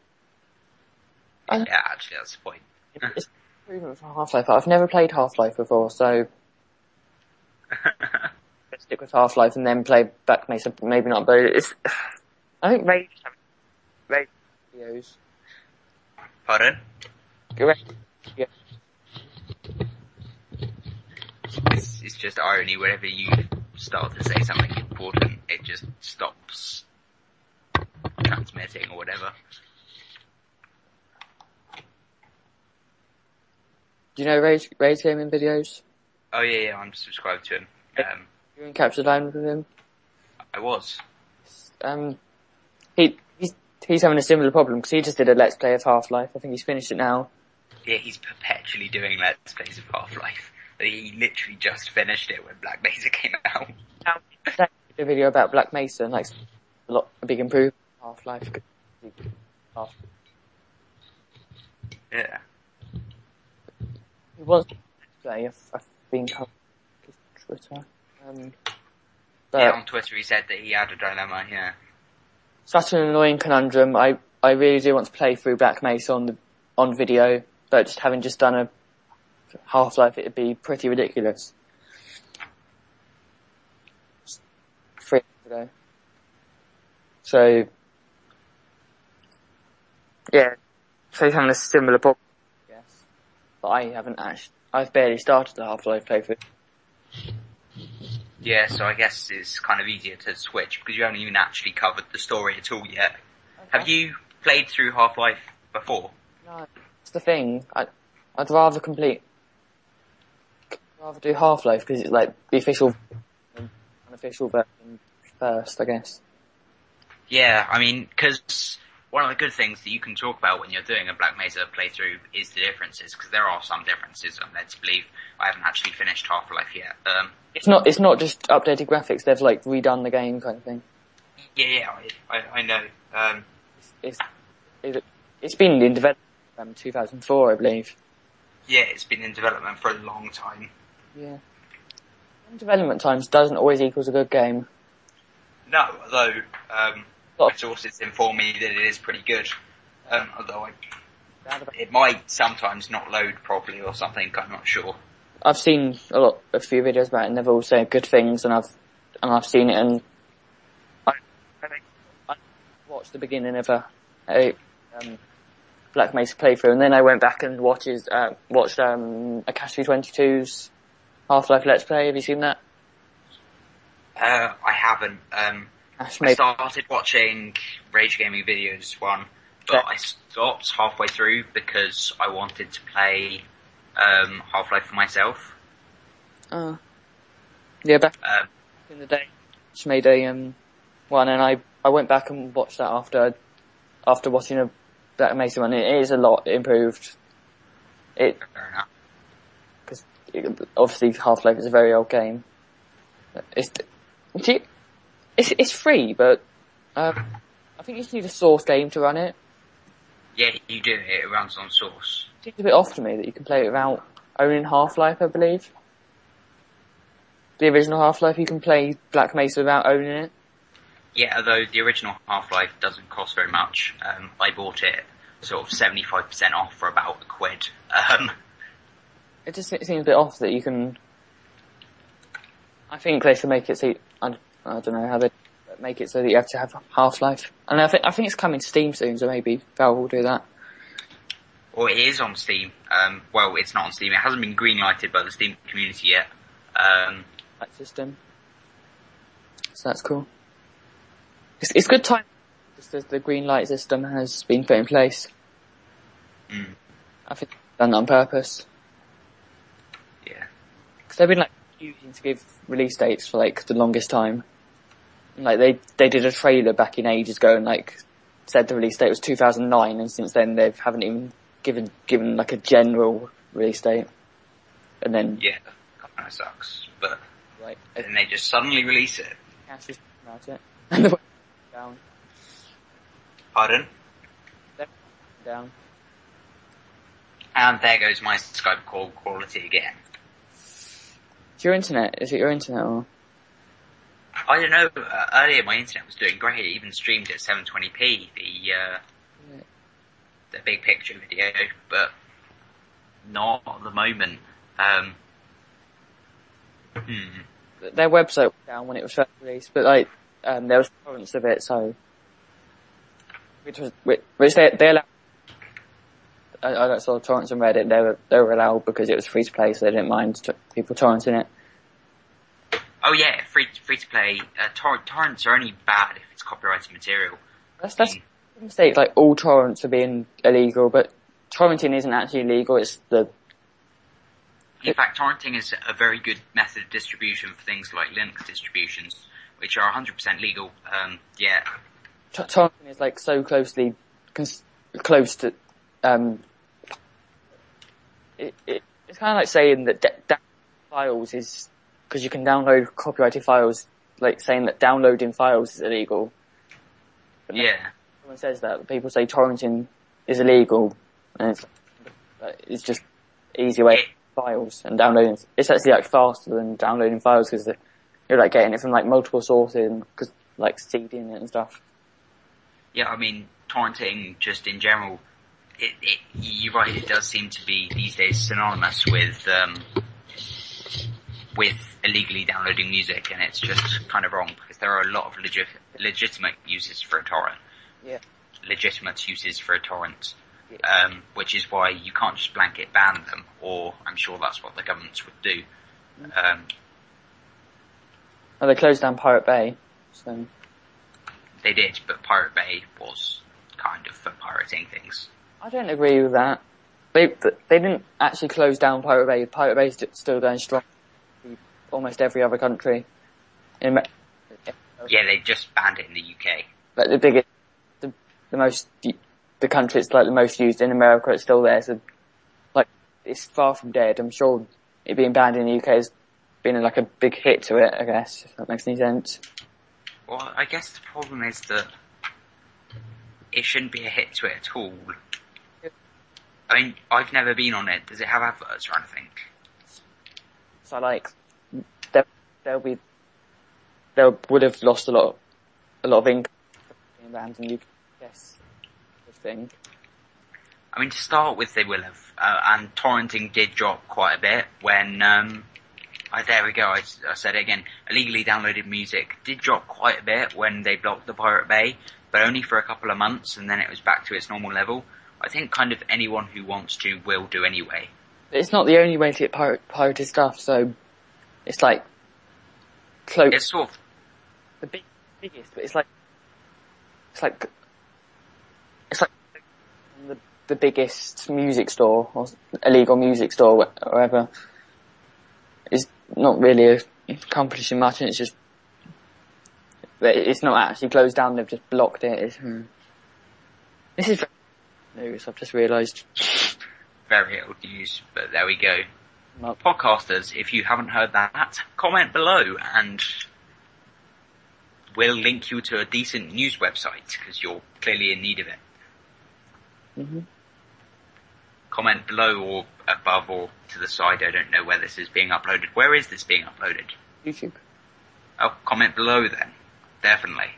Yeah, actually, that's the point. It's an improvement for Half-Life. I've never played Half-Life before, so let's stick with Half-Life and then play Black Mesa. Maybe not, but I think Rage videos. Pardon? Yeah. It's just irony. Whenever you start to say something important, it just stops transmitting or whatever. Do you know Rage Gaming videos? Oh yeah, I'm subscribed to him. You in Capture Diamond with him? I was. He's having a similar problem because he just did a Let's Play of Half-Life. I think he's finished it now. Yeah, he's perpetually doing Let's Plays of Half-Life. He literally just finished it when Black Mesa came out. He did a video about Black Mesa and like a big improvement in Half-Life. Yeah. He wants to play. I think on Twitter. Yeah, on Twitter he said that he had a dilemma. Yeah. Such an annoying conundrum. I really do want to play through Black Mesa on video, but just having done a Half-Life, it'd be pretty ridiculous. 3 years ago. So, yeah. So he's having a similar problem, I guess. But I've barely started the Half-Life playthrough. Yeah, so I guess it's kind of easier to switch because you haven't even actually covered the story at all yet. Okay. Have you played through Half-Life before? No, that's the thing. I'd rather do Half-Life because it's like the official and unofficial version first, I guess. Yeah, I mean, because one of the good things that you can talk about when you're doing a Black Mesa playthrough is the differences, because there are some differences. I'm led to believe. I haven't actually finished Half-Life yet. It's not just updated graphics. They've like redone the game kind of thing. Yeah, I know. It's been in development 2004, I believe. Yeah, it's been in development for a long time. Yeah. Development times doesn't always equals a good game. No, although my sources inform me that it is pretty good. Although it might sometimes not load properly or something. I'm not sure. I've seen a few videos about it, and they've all said good things, and I've seen it, and I watched the beginning of a Black Mesa playthrough, and then I went back and watched Akashi 22's Half-Life Let's Play. Have you seen that? I haven't. Ash I made started watching Rage Gaming Videos one, but I stopped halfway through because I wanted to play Half-Life for myself. yeah, back in the day, Ash made a one, and I went back and watched that after watching a Black Mesa one. It is a lot improved. Fair enough. Because obviously Half-Life is a very old game. It's free, but I think you just need a source game to run it. Yeah, you do. It runs on Source. It seems a bit off to me that you can play it without owning Half-Life, I believe. The original Half-Life, you can play Black Mesa without owning it. Yeah, although the original Half-Life doesn't cost very much. I bought it sort of 75% off for about £1. It just seems a bit off that you can... I think they should make it so... I don't know how they make it so that you have to have Half-Life. And I think it's coming to Steam soon, so maybe Valve will do that. Well, it is on Steam. Well, it's not on Steam. It hasn't been green-lighted by the Steam community yet. That system. So that's cool. It's good time. Just as the green light system has been put in place. I think they've done that on purpose. Yeah. Because they've been refusing to give release dates for the longest time. And, they did a trailer back in ages ago and said the release date was 2009, and since then they haven't even given a general release date. And then yeah, that kind of sucks. But then they just suddenly release it. Cash is about it. And the down. Pardon? Down. And there goes my Skype call quality again. Is your internet? Is it your internet or? I don't know. Earlier my internet was doing great. It even streamed at 720p, the big picture video, but not at the moment. Their website was down when it was first released, but there was torrents of it, so which they allowed. I saw torrents on Reddit. They were allowed because it was free to play, so they didn't mind people torrenting it. Oh yeah, free to play. Torrents are only bad if it's copyrighted material. That's a mistake. All torrents are being illegal, but torrenting isn't actually illegal. In fact, torrenting is a very good method of distribution for things like Linux distributions, which are 100% legal. Yeah. Torrenting is so closely close to. It's kind of like saying that files is because you can download copyrighted files. Saying that downloading files is illegal. But yeah. Someone says that. People say torrenting is illegal, and it's just easier way. Files and downloading. It's actually faster than downloading files because you're getting it from multiple sources and because seeding it and stuff. Yeah, I mean torrenting just in general. You're right. It does seem to be these days synonymous with illegally downloading music, and it's just kind of wrong because there are a lot of legitimate uses for a torrent. Yeah. Legitimate uses for a torrent. Which is why you can't just blanket ban them, or I'm sure that's what the governments would do. Well, they closed down Pirate Bay, so... They did, but Pirate Bay was kind of for pirating things. I don't agree with that. They didn't actually close down Pirate Bay. Pirate Bay's still going strong in almost every other country. Yeah, they just banned it in the UK. But the biggest, the most... The country it's the most used in America, it's still there, so it's far from dead. I'm sure it being banned in the UK has been a big hit to it, I guess, if that makes any sense. Well, I guess the problem is that it shouldn't be a hit to it at all. I mean, I've never been on it. Does it have adverts or anything? So they would have lost a lot of income being banned in the UK, yes. Thing. I mean, to start with, they will have, and torrenting did drop quite a bit when, there we go, I said it again, illegally downloaded music did drop quite a bit when they blocked the Pirate Bay, but only for a couple of months, and then it was back to its normal level. I think kind of anyone who wants to will do anyway. It's not the only way to get pirated stuff, so it's close. It's sort of... biggest, but it's like the biggest music store or illegal music store wherever is not really accomplishing much, and it's not actually closed down. They've just blocked it. This is very news. I've just realised. Very old news, but there we go. Not. Podcasters, if you haven't heard that, comment below and we'll link you to a decent news website because you're clearly in need of it. Mm-hmm. Comment below or above or to the side. I don't know where this is being uploaded. Where is this being uploaded? YouTube. Oh, comment below then. Definitely.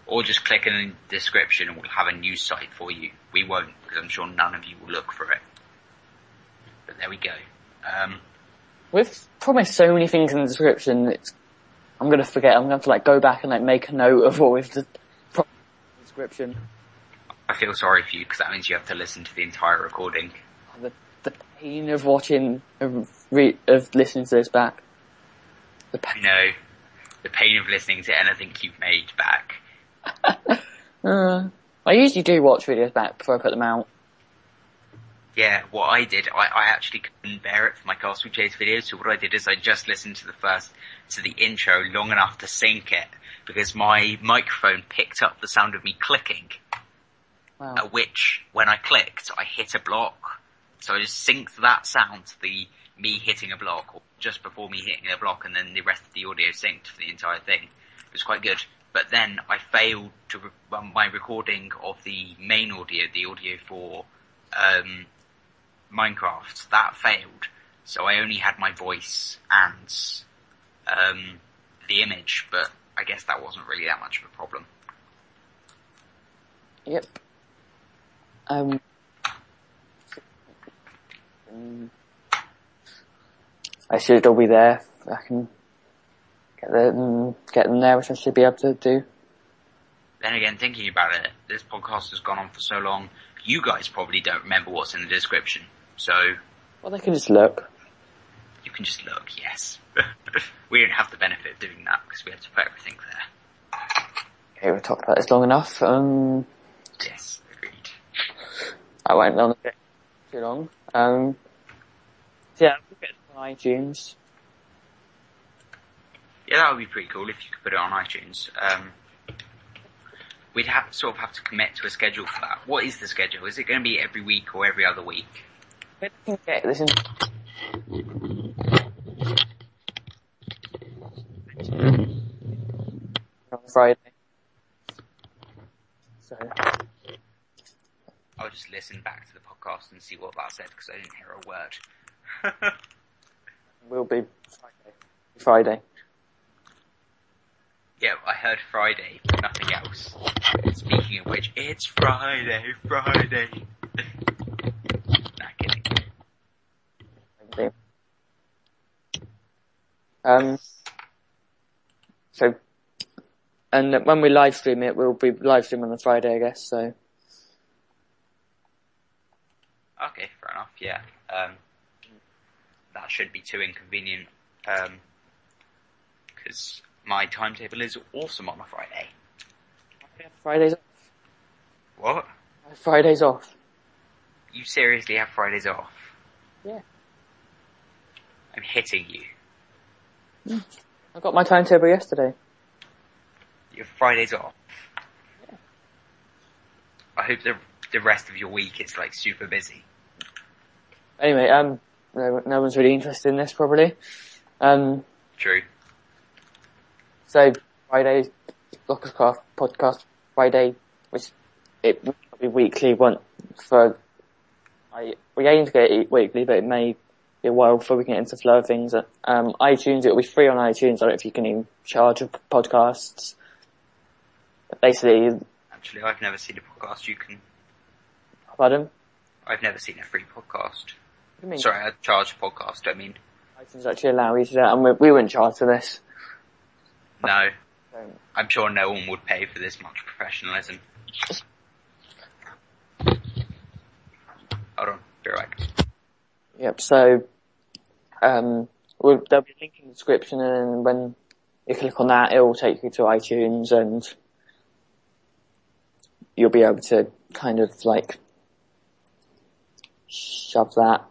Or just click in the description and we'll have a news site for you. We won't, because I'm sure none of you will look for it. But there we go. We've promised so many things in the description, I'm going to forget. I'm going to have to go back and make a note of what we've promised in the description. I feel sorry for you, because that means you have to listen to the entire recording. The pain of watching, of listening to this back. I know. The pain of listening to anything you've made back. I usually do watch videos back before I put them out. Yeah, what I did, I actually couldn't bear it for my Castle Chase videos, so what I did is I just listened to the intro long enough to sync it, because my microphone picked up the sound of me clicking. Wow. At which, when I clicked, I hit a block. So I just synced that sound to me hitting a block, or just before me hitting a block, and then the rest of the audio synced for the entire thing. It was quite good. But then I failed to run my recording of the main audio, the audio for Minecraft. That failed. So I only had my voice and the image, but I guess that wasn't really that much of a problem. Yep. I should all be there. I can get them there, which I should be able to do. Then again, thinking about it, this podcast has gone on for so long, you guys probably don't remember what's in the description. So... Well, they can just look. You can just look, yes. We don't have the benefit of doing that, because we have to put everything there. Okay, we've talked about this long enough. Yes, agreed. I won't on it too long. So yeah, we'll get it on iTunes. Yeah, that would be pretty cool if you could put it on iTunes. We'd have to commit to a schedule for that. What is the schedule? Is it going to be every week or every other week? We can get this in. On Friday. So. I'll just listen back to the podcast and see what that said, because I didn't hear a word. Will be Friday. Yeah, I heard Friday, but nothing else. Speaking of which, it's Friday. Nah, kidding. So, and when we live stream it, we'll be live stream on the Friday, I guess, so. Okay, fair enough, yeah. That shouldn't be too inconvenient, because my timetable is awesome on a Friday. Fridays off. What? Fridays off. You seriously have Fridays off? Yeah. I'm hitting you. I got my timetable yesterday. Your Fridays off? Yeah. I hope the rest of your week is super busy. Anyway, no one's really interested in this probably. True. So Friday, Lockerzcraft podcast Friday, which it will be weekly. We aim to get it weekly, but it may be a while before we can get into the flow of things. iTunes, it'll be free on iTunes. I don't know if you can even charge for podcasts. But basically, actually, I've never seen a podcast you can. Pardon? I've never seen a free podcast. What do you mean? Sorry, a charged podcast. I mean, iTunes actually allow you to do that, and we wouldn't charge for this. No. I'm sure no one would pay for this much professionalism. Hold on, be right back. Yep, so, there'll be a link in the description, and when you click on that, it will take you to iTunes, and you'll be able to kind of like shove that.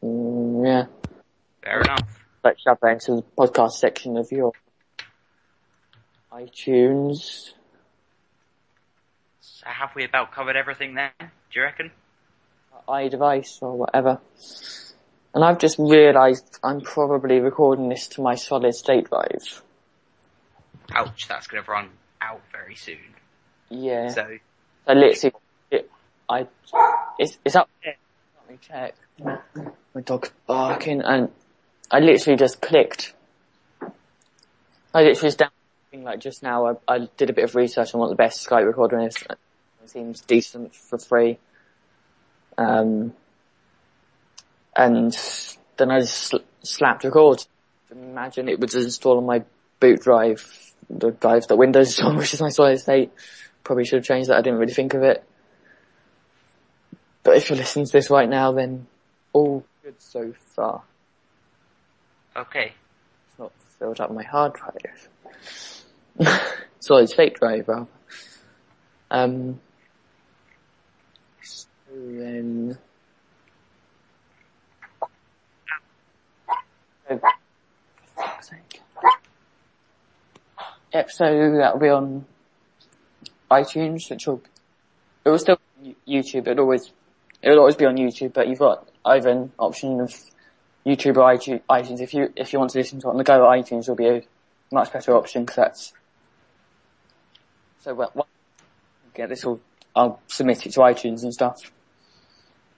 Yeah. Fair enough. Like shove that into the podcast section of your iTunes. So have we about covered everything there, do you reckon? iDevice or whatever. And I've just realised I'm probably recording this to my solid state drive. Ouch, that's going to run out very soon. Yeah. So I literally, it's up there. Let me check. My dog's barking, and I literally just clicked. I literally just downloading, like just now. I did a bit of research on what the best Skype recorder is. It seems decent for free. And then I just slapped record. Imagine it would install on my boot drive, the drive that Windows is on, which is my solid state. Probably should have changed that. I didn't really think of it. But if you're listening to this right now, then all good so far. okay. It's not filled up my hard drive. Solid state drive, rather. So then... Yep, so that'll be on iTunes, it will still be on YouTube, it'll always be on YouTube, but you've got either an option of YouTube or iTunes. If you want to listen to it on the go, iTunes will be a much better option, because that's, so when I get this I'll submit it to iTunes and stuff.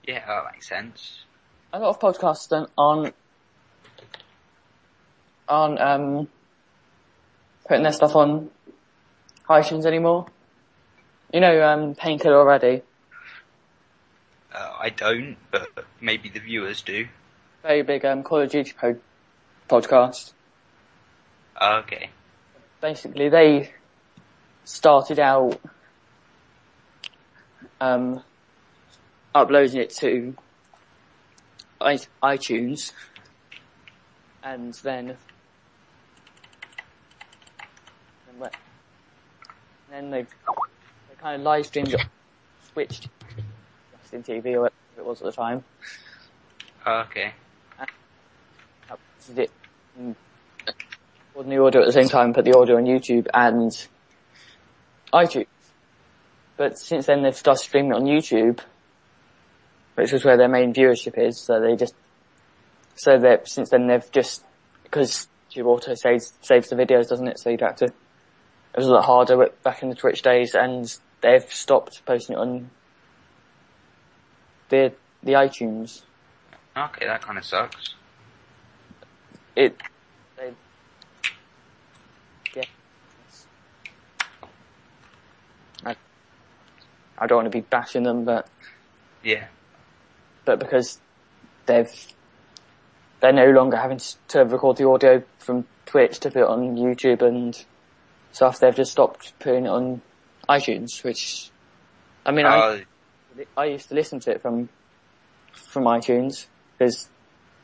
Yeah, that makes sense. A lot of podcasts aren't putting their stuff on iTunes anymore. You know, Painkiller already. I don't, but maybe the viewers do. Very big Call of Duty podcast. Okay. Basically, they started out uploading it to iTunes, and then they kind of live streamed it, switched in TV or whatever it was at the time. Okay. And it recording the audio at the same time, put the audio on YouTube and iTunes. But since then they've started streaming it on YouTube, which is where their main viewership is. Since then they've just, because YouTube auto saves the videos, doesn't it? So you'd have to. It was a lot harder back in the Twitch days, and they've stopped posting it on the iTunes. Okay, that kind of sucks. I don't want to be bashing them, but yeah. But because they're no longer having to record the audio from Twitch to put it on YouTube and stuff, they've just stopped putting it on iTunes, which, I mean, I used to listen to it from iTunes, because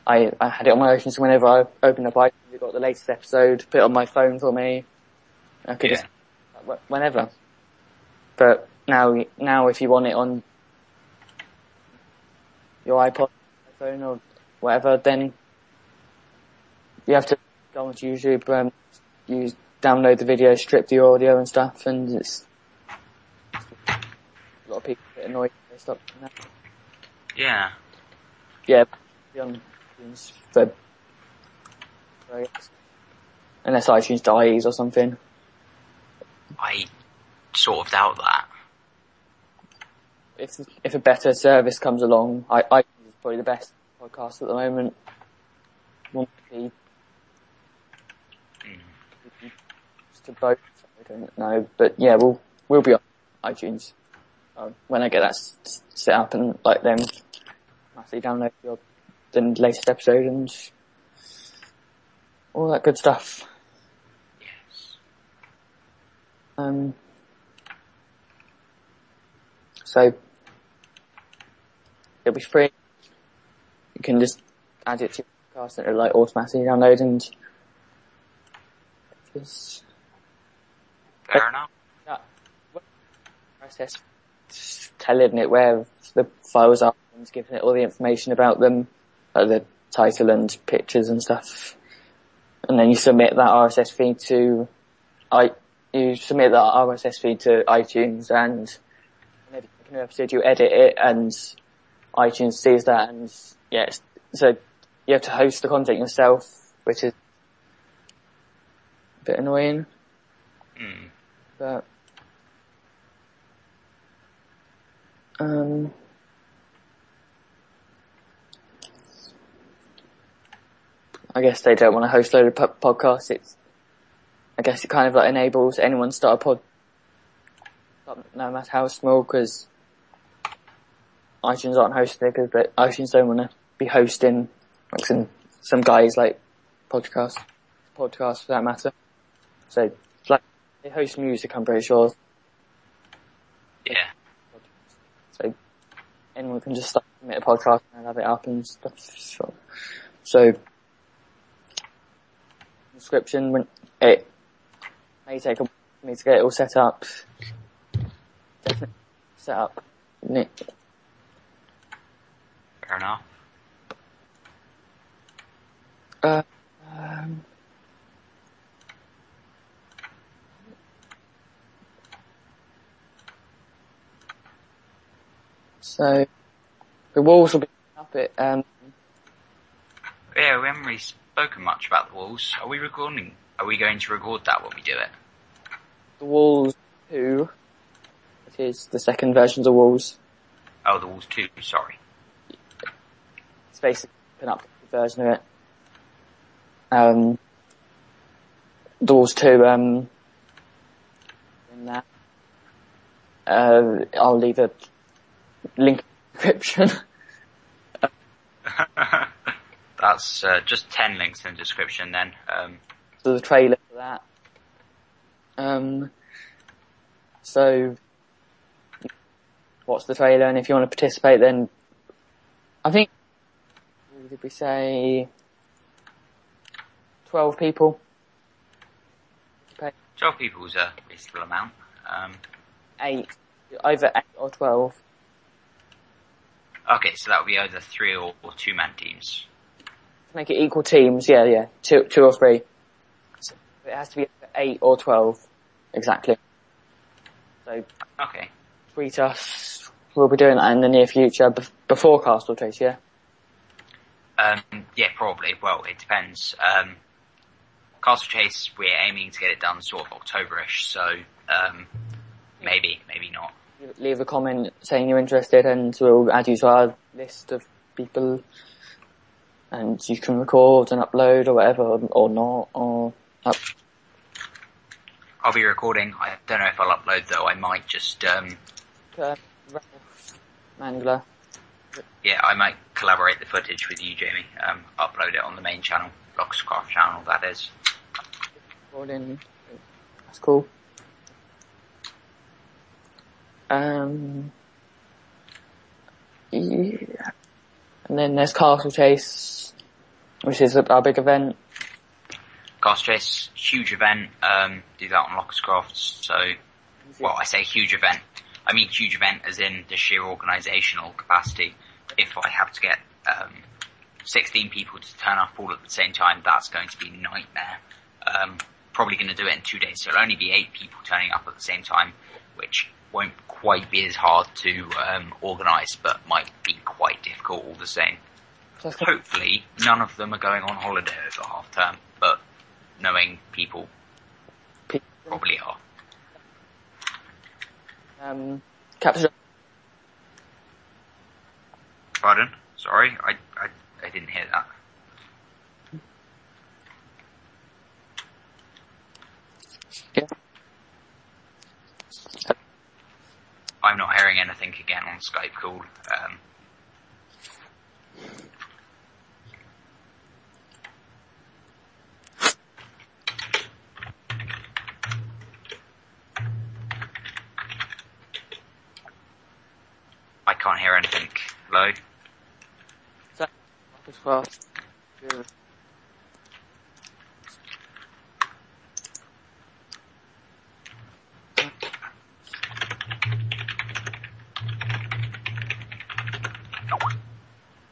I had it on my iTunes, so whenever I opened up iTunes, it got the latest episode, put it on my phone for me. I could just, whenever. But now if you want it on your iPod, iPhone, or whatever, then you have to go onto YouTube, download the video, strip the audio and stuff, and it's a lot of people get annoyed when they stop doing that. Yeah. Yeah, on iTunes for unless iTunes dies or something. I sort of doubt that. If a better service comes along, iTunes is probably the best podcast at the moment. To both, I don't know, but yeah, we'll be on iTunes when I get that set up and like them massively download the latest episode and all that good stuff. Yes. So it'll be free. You can just add it to your podcasts that are like automatically download and just Fair enough. that process, telling it where the files are and giving it all the information about them, like the title and pictures and stuff. And then you submit that RSS feed to iTunes, and whenever you make a new episode you edit it and iTunes sees that, and so you have to host the content yourself, which is a bit annoying. But I guess they don't want to host a load of podcasts. I guess it kind of like enables anyone to start a pod, no matter how small, because iTunes aren't hosting it, because iTunes don't want to be hosting like some guys like podcasts for that matter. So like they host music, I'm pretty sure. Yeah. So anyone can just submit a podcast and have it up and stuff. So description, when it may take a while for me to get it all set up. Definitely set up. Fair enough. So the walls will be up at Yeah, we haven't really spoken much about the walls. Are we recording? Are we going to record that when we do it? the Walls 2. It is the second version of the Walls. Oh, the walls 2, sorry. It's basically an updated version of it. The Walls 2, in that. I'll leave a link in the description. That's just 10 links in the description then. So the trailer for that. So watch the trailer, and if you want to participate, then I think, did we say 12 people? 12 people's a reasonable amount. 8, either 8 or 12. Okay, so that would be either 3 or 2-man teams. Make it equal teams, yeah, 2 or 3. So it has to be 8 or 12, exactly. So Okay. tweet us. We'll be doing that in the near future, before Castle Chase, yeah? Yeah, probably. Well, it depends. Castle Chase, we're aiming to get it done sort of October-ish, so maybe not. Leave a comment saying you're interested, and we'll add you to our list of people, and you can record and upload or whatever, or not, or up. I'll be recording. I don't know if I'll upload though. I might just Ralph Mangler. yeah, I might collaborate the footage with you, Jamie. Upload it on the main channel, Lockerzcraft channel, that is. Recording. That's cool. Yeah. And then there's Castle Chase, which is our big event. Castle Chase, huge event. Do that on Lockerzcraft. So, well, I say huge event. I mean huge event as in the sheer organisational capacity. If I have to get 16 people to turn up all at the same time, that's going to be a nightmare. Probably going to do it in 2 days, so it'll only be 8 people turning up at the same time, which won't quite be as hard to organise, but might be quite difficult all the same. Hopefully, none of them are going on holiday over half term, but knowing people probably are. Capture. Pardon? Sorry, I didn't hear that. Yeah. I'm not hearing anything again on Skype call. I can't hear anything. Hello? Lockerzcraft. Yeah.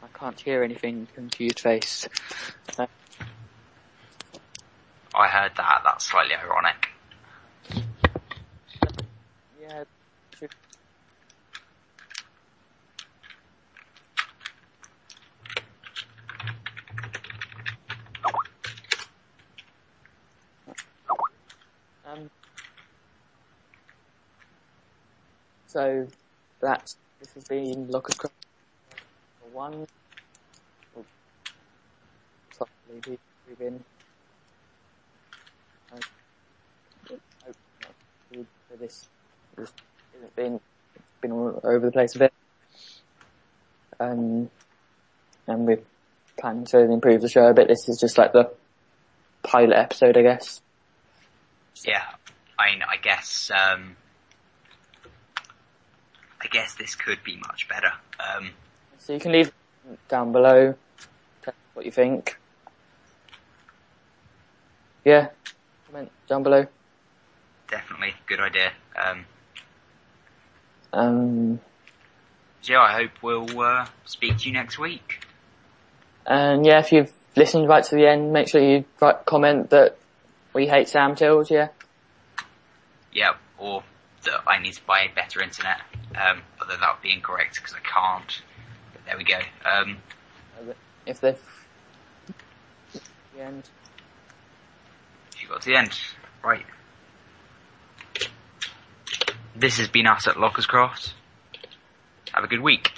I can't hear anything, confused face. I heard that. That's slightly ironic. Yeah. So this has been Lockerzcraft 1. Probably we've been. I hope not for this. This hasn't been all over the place a bit. And we're planning to improve the show a bit. This is just like the pilot episode, I guess. Yeah, I guess this could be much better. So you can leave down below, tell us what you think. Yeah, comment down below. Definitely, good idea. So yeah, I hope we'll speak to you next week. And yeah, if you've listened right to the end, make sure you comment that we hate Sam Tills, yeah? Yeah, or that I need to buy better internet. Although that would be incorrect because I can't. But there we go. If the end. You got to the end. Right. This has been us at Lockerzcraft. Have a good week.